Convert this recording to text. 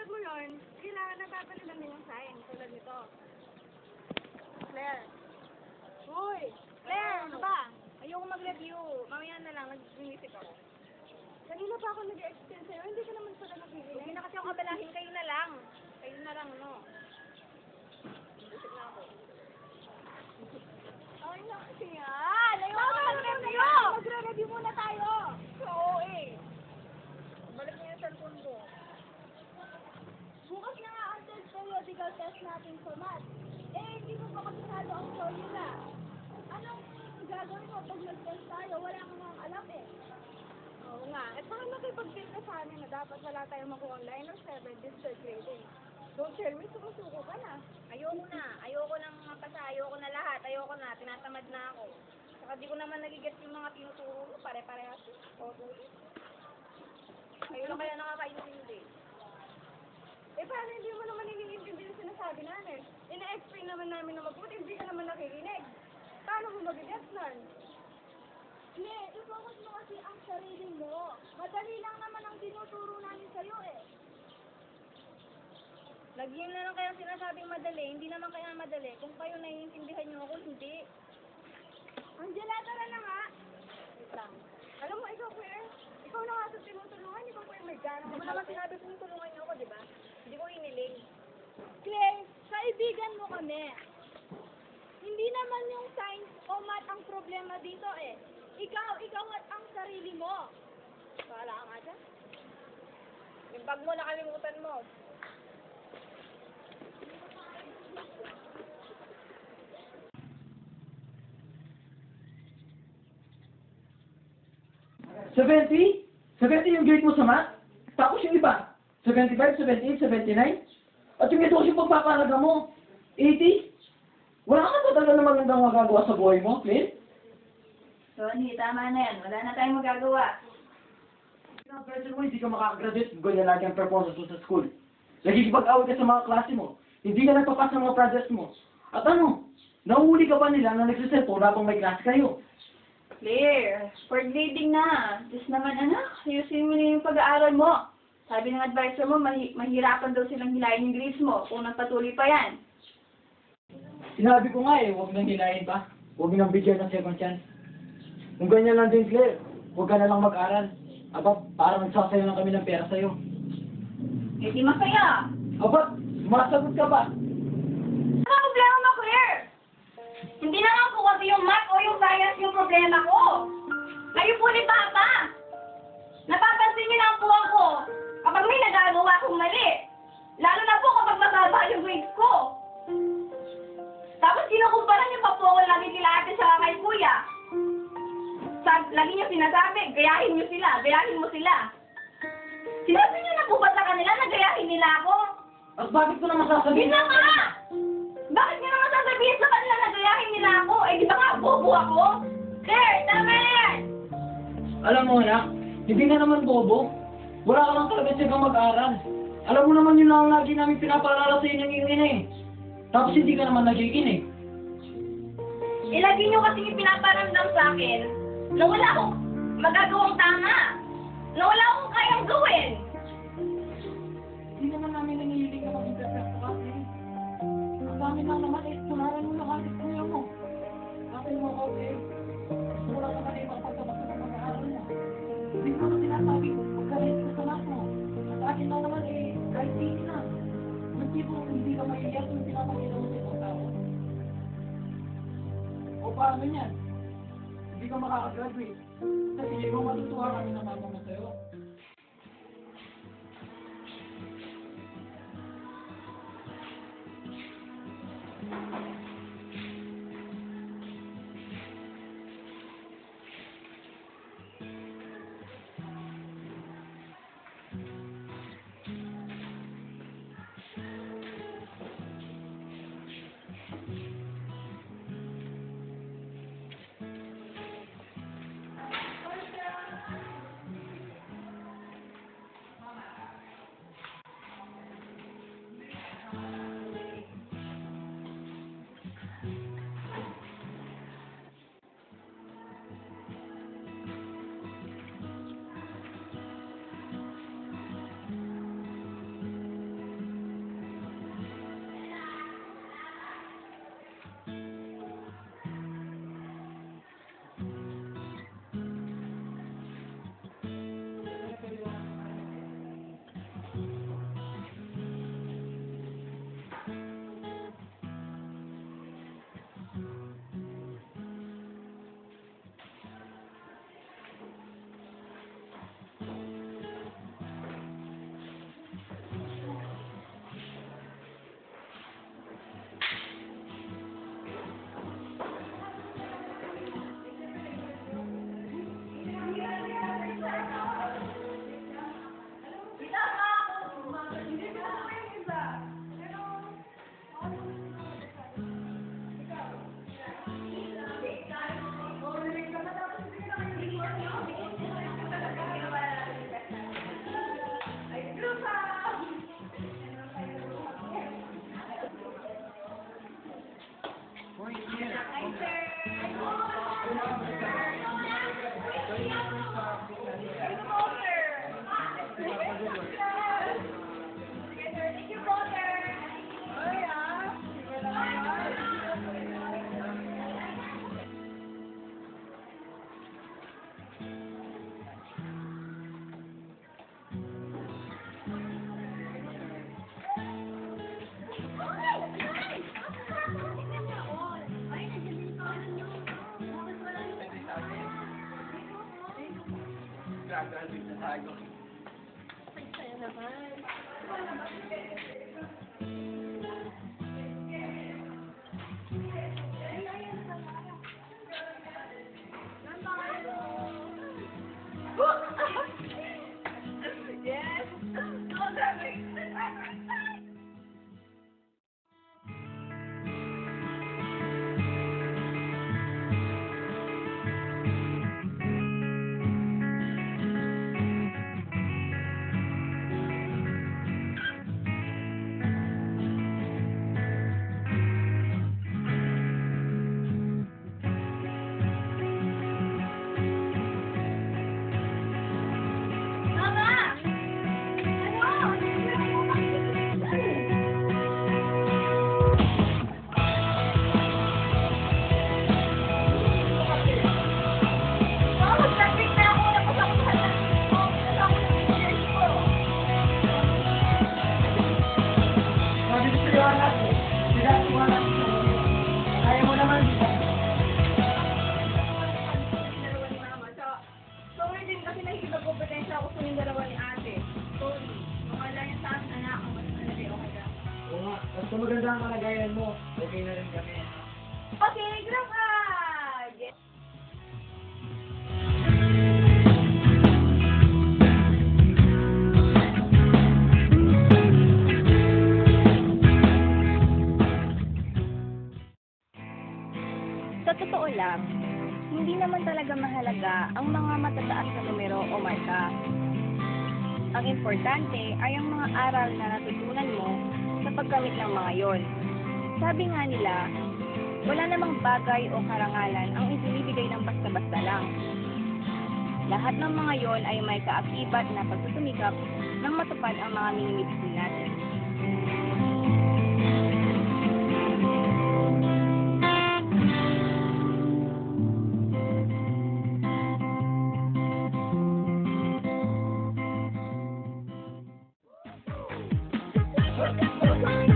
tinupad mo yun, kailangan napapalitan din yung sign, tulad nito. Claire. Uy! Claire, ano ba? Ayoko mag-review. Mamaya na lang, nag-visit ako. Kanina pa ako nag-explain sa'yo, hindi ka naman pala nakikinig. Hindi na kasi ako kabalahin, kayo na lang. Kayo na lang, no? Visit na ako. Ay, na kasi yan! Ayoko mag-review! Magre-review muna tayo! Oo eh. Balik niyo yung cellphone ko. Bukas na nga ang test periodical test natin sa math. Eh, hindi mo pa kasado ang formula. Anong gagawin mo pag nag-test tayo? Wala kang mga alam eh. Oo nga. At saka nakipag-fit na sa amin na dapat wala tayong makuha line of 7 this third grading. Don't tell me, sumusuko ka na. Ayoko na. Ayoko nang mapasa. Ayoko na lahat. Ayoko na. Tinatamad na ako. Saka di ko naman nagigets yung mga tinuturo ko. Pare-parehas. O, tuloy. Ayun kaya nakakaintindi. Eh, paano hindi mo naman nililintindi yung sinasabi namin? Ina-explain naman namin na mabuti, hindi ka naman nakikinig. Paano mo mag-gets nun? Claire, i-focus mo kasi ang sarili mo. Madali lang naman ang tinuturo namin sa'yo eh. Lagi na lang kayang sinasabing madali. Hindi naman kaya madali. Kung kayo naiintindihan nyo ako, hindi. Angela, tara na nga. Wait lang. Alam mo, ikaw, Claire, ikaw na nga sa tinutulungan, ikaw po yung may gana. Hindi mo naman sinabi kung tulungan nyo ako, di ba? Hindi ko hiniling. Claire, kaibigan mo kami. Hindi naman yung science o math ang problema dito eh. Ikaw at ang sarili mo. Bahala ka nga dyan. Yung bag mo, nakalimutan mo. $70? $70 yung grade mo sa math? Tapos yung iba? 75, 78, 79? At yung ito yung pagpapalaga mo? 80? Wala ka ba talaga na magandang magagawa sa buhay mo, Clint? Tony, tama na yan. Wala na tayong magagawa. Ang present mo, hindi ka makakagraduate kung ganyan lagi ang performance mo sa school. Nagkikipag-away ka sa mga klase mo. Hindi ka nagpapas ng mga projects mo. At ano, nahuli ka pa nila na nagsiselfone habang may klase kayo. Claire, for grading na. Diyos naman anak, ayusin mo na yung pag-aaral mo. Sabi ng advisor mo, mahirapan daw silang hilayin yung grades mo kung nagpatuloy pa yan. Sinabi ko nga eh, huwag nang hilahin pa. Huwag nang bigyan ng second chance. Kung ganyan lang din, Claire, huwag ka na lang mag-aral. Aba, parang nagsasayo lang kami ng pera sa'yo. Eh di masaya. Aba, sumasagot ka ba? Ano ang problema mo, Claire? Hindi naman po kasi yung math o yung science yung problema ko. Kayo po ni Papa. Napapansin niyo lang po ako kapag may nagagawa akong mali. Lalo na po kapag mababa yung grades ko. Tapos kinukumpara niyo pa po ako lagi kila ate sa kay kuya. Lagi niyo sinasabi, gayahin niyo sila, gayahin mo sila. Sinabi niyo na po ba sa kanila na gayahin nila ako? At bakit ko naman sasabihin? Yun na nga! Bakit niyo naman sasabihin sa kanila na gayahin nila ako? Eh di ba nga bobo ako? Claire, tama na yan! Alam mo anak, hindi ka naman bobo. Wala ka lang talaga sigang mag-aral. Alam mo naman yun lang ang lagi namin pinapaalala sa inyo ng ina eh. Tapos hindi ka naman nagiginig. Ilagi niyo kasi pinaparamdam sa akin na wala akong magagawang tama. Na wala akong kayang gawin. Hindi naman namin nangihiling na mag-interpret sa kasi. Ang dami lang naman eh, tunaran mo na kahit kuya mo. Akin mo kasi, wala ka na ibang pagkabas na mag-aaral mo. Hindi ko naman sinasabi ko, pagkalit ka sa lahat mo. At akin lang naman eh, kahit hindi na. Hindi ka maiiyak kung pinapakita mo sa ibang tao. O paano yan? Hindi ka makakagraduate. Kasi hindi mo matutuwa kami na mama mo sa'yo. Sabi ko sa'yo, anak, ginagawa natin sa iyo. Kaya mo naman, di ba? Dalawa ni Mama. Sorry din kasi nakikipag-kompetensya ako sa yung dalawa ni Ate. Sorry. Makala niya sa akin, anak. Ang mas okay ka. Oo nga, basta maganda ang kalagayan mo, okay na rin kami. Okay, grab ka! Sa totoo lang, hindi naman talaga mahalaga ang mga matataas na numero o marka. Ang importante ay ang mga aral na natutunan mo sa paggamit ng mga yon. Sabi nga nila, wala namang bagay o karangalan ang ibinibigay ng basta-basta lang. Lahat ng mga yon ay may kaakibat na pagsusumikap nang matupad ang mga minimitin natin. Thank you.